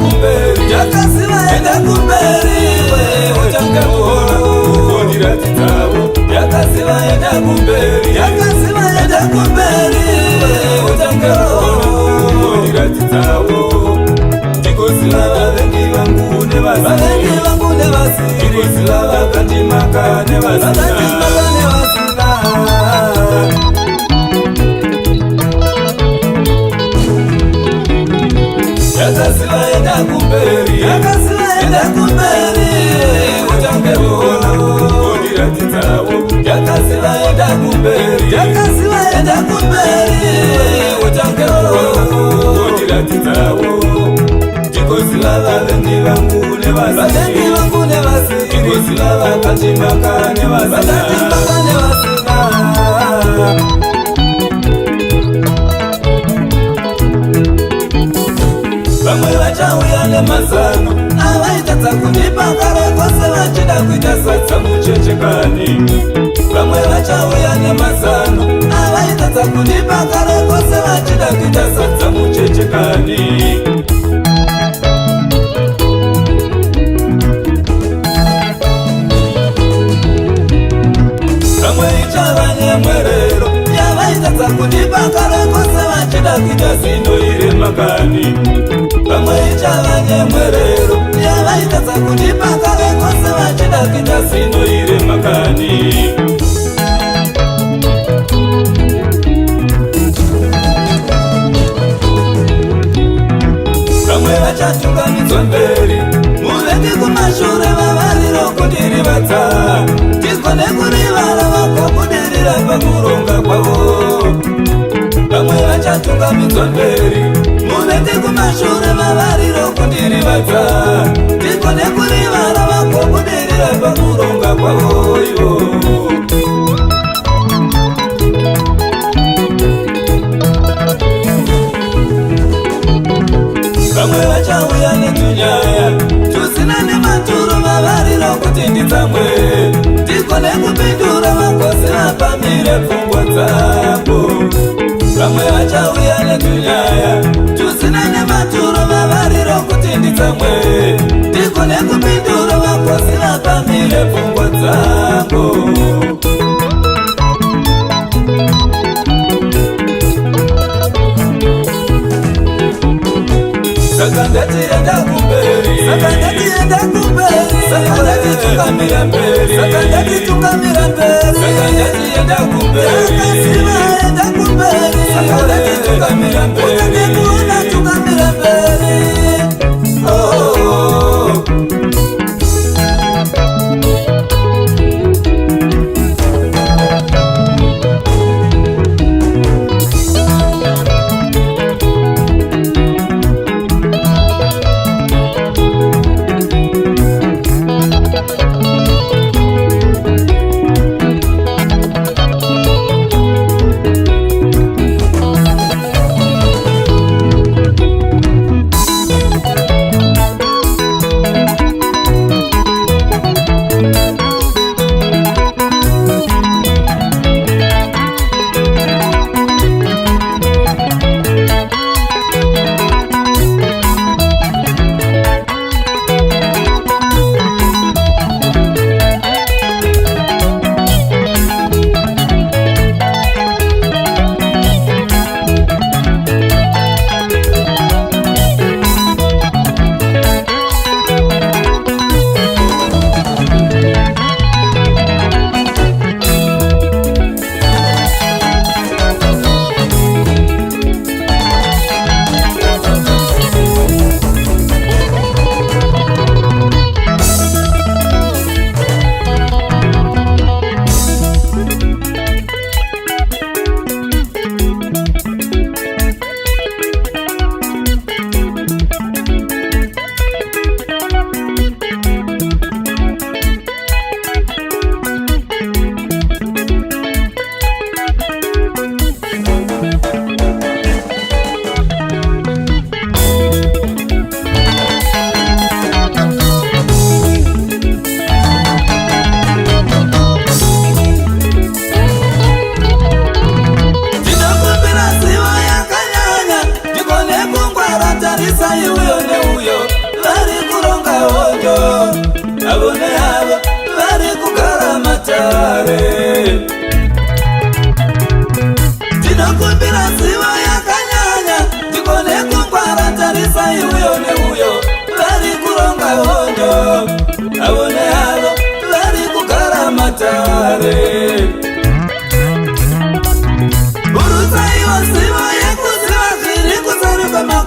kumberi, yakasiva enda kumberi, utange kuona kukundira titavo. Yakasiva enda kumberi, yakasiva enda kumberi, utange kuona kukundira titavo. Ndikosilava vengi vangu nevasina, vavengi vangu nevasina, ndikosilava kandimaka nevasina, vakandimaka nevasina. yakasiva enda kumberi, yakasiva enda kumberi, utange kuona kukundira titavo. Yakasiva enda kumberi, yakasiva enda kumberi, utange kuona kukundira titavo. Ndikosilava vengi vangu nevasina, vavengi vangu nevasina, ndikosilava kandimaka nevasina, vakandimaka nevasina. vamwe vachauya nemazano avaitadza kundipa kare kose vachida kuita sadza muchechekani. vamwe vachauya nemazano avaitadza kundipa kare kose vachida kuita sadza muchechekani. vamwe ichava nyemwerero yavaitadza kundipa kare kose vachida kuita zinoire makani. vamwe ichava nyemwerero yavaitadza kundipa kare kose vachida kuita zinoire makani. vamwe vachatungamidzwa mberi, muvengi kumashure vavariro kundirivadza, tikone kurivara vakobudirira pakuronga kwavo. vamwe vachatungamidzwa mberi, muvengi kumashure vavariro kundirivadza, tikone kurivara vakobudirira pakuronga kwavo ivo. vamwe vachauya netunyaya tusina nematuro vavariro kuti nditsamwe, tikone kupindura vakosi vapamire pfungwa dzavo. vamwe vachauya netunyaya tusina nematuro vavariro kuti nditsamwe, tikone kupindura vakosi vapamire pfungwa dzavo. saka ndatienda kumberi, saka ndatienda kumberi, saka ndatitungamira mberi, saka ndatitungamira mberi, saka ndatienda kumberi, yakasiva enda kumberi, saka ndatitungamira mberi, utanekuona tungamira mberi. oh, oh, oh.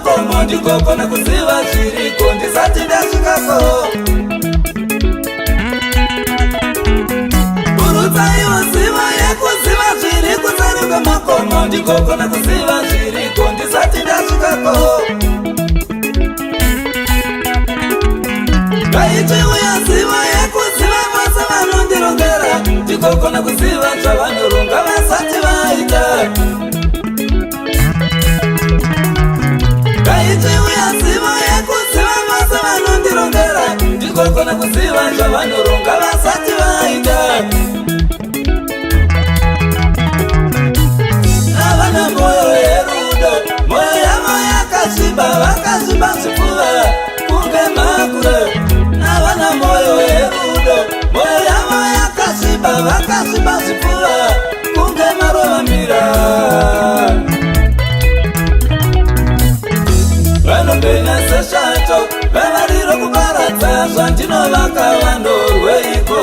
makomo ndikokona kuziva zviriko ndisati ndasvikako. Burutsaiwo ziva yekuziva zviri kuseri kwemakomo ndikokona kuziva zviriko ndisati ndasvikako. Ngaitiuya ziva yekuziva vose vanondirongera ndikokona kuziva zvavanoronga vasati vaita. Ngaitiuya ziva yekuziva vose vanondirongera ndikokona kuziva zvavanoronga vasati vaita. Navana moyo yerudo, moyo yavo yakasviba, vakasviba zvipfuva kunge makure. Navana moyo yerudo, moyo yavo yakasviba, vakasviba zvipfuva kunge marovamira. Vanopenya seshato, vavariro kuparadza zvandinovaka vandorweiko.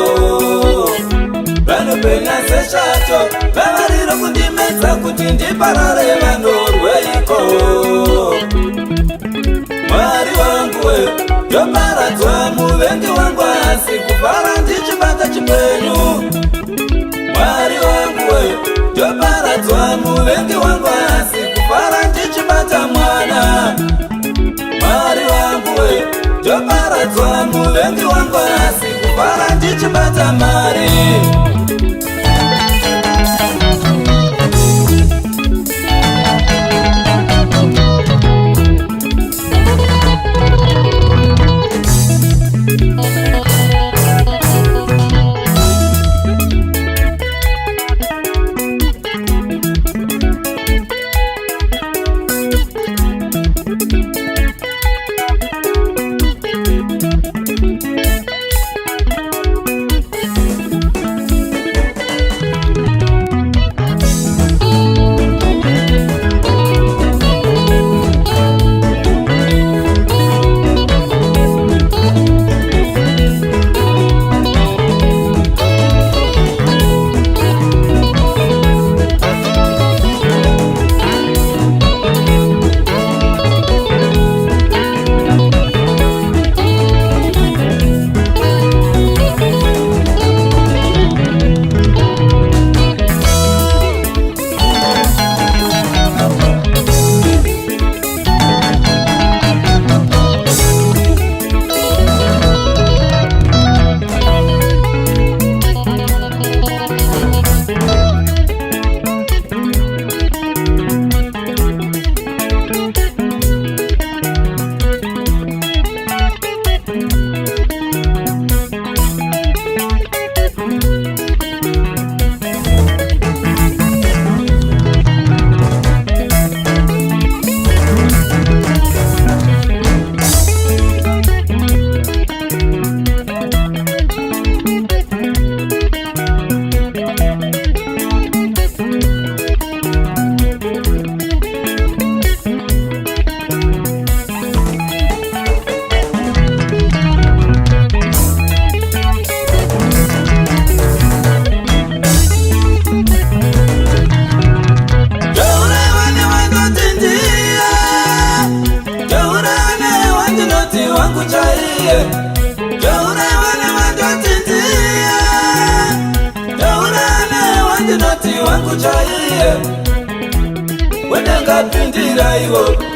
Vanopenya seshato, vavariro kundimedza kuti ndiparare vandorweiko. Mwari wangu we, ndoparadzwa muvengi wangu asi kupara ndichibata chipenyu. Mwari wangu we, ndoparadzwa muvengi wangu asi kupara ndichibata mwana. Mwari wangu we, ndoparadzwa muvengi wangu asi kupara ndichibata mari.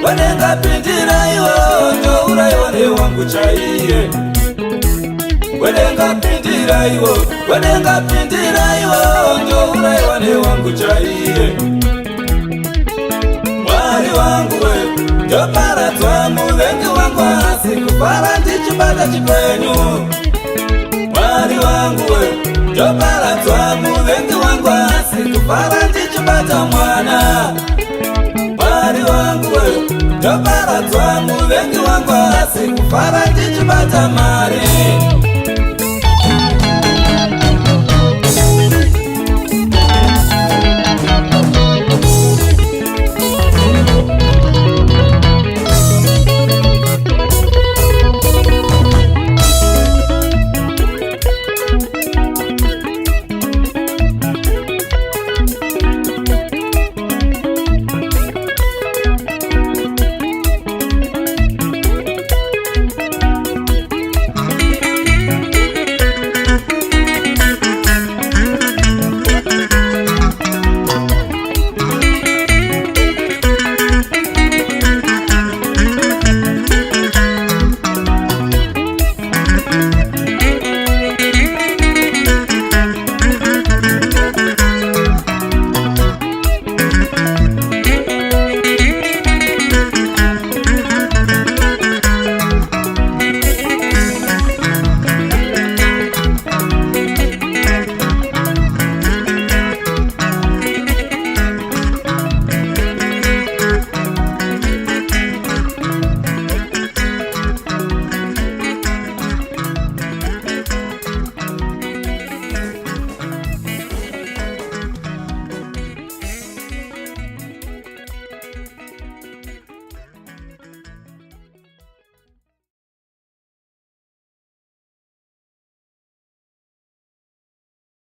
Wenenga pindira iwo, ndoura iwane wangu chaiye. Wenenga pindira iwo, ndoura iwane wangu chaiye. Mwari wangu we, ndoparadzwa muvengi wangu asi kupara ndichibata chipenyu. Mwari wangu we, ndoparadzwa muvengi wangu asi kupara ndichibata mwana. Mwari wangu we, ndoparadzwa muvengi wangu asi kupara ndichibata mari.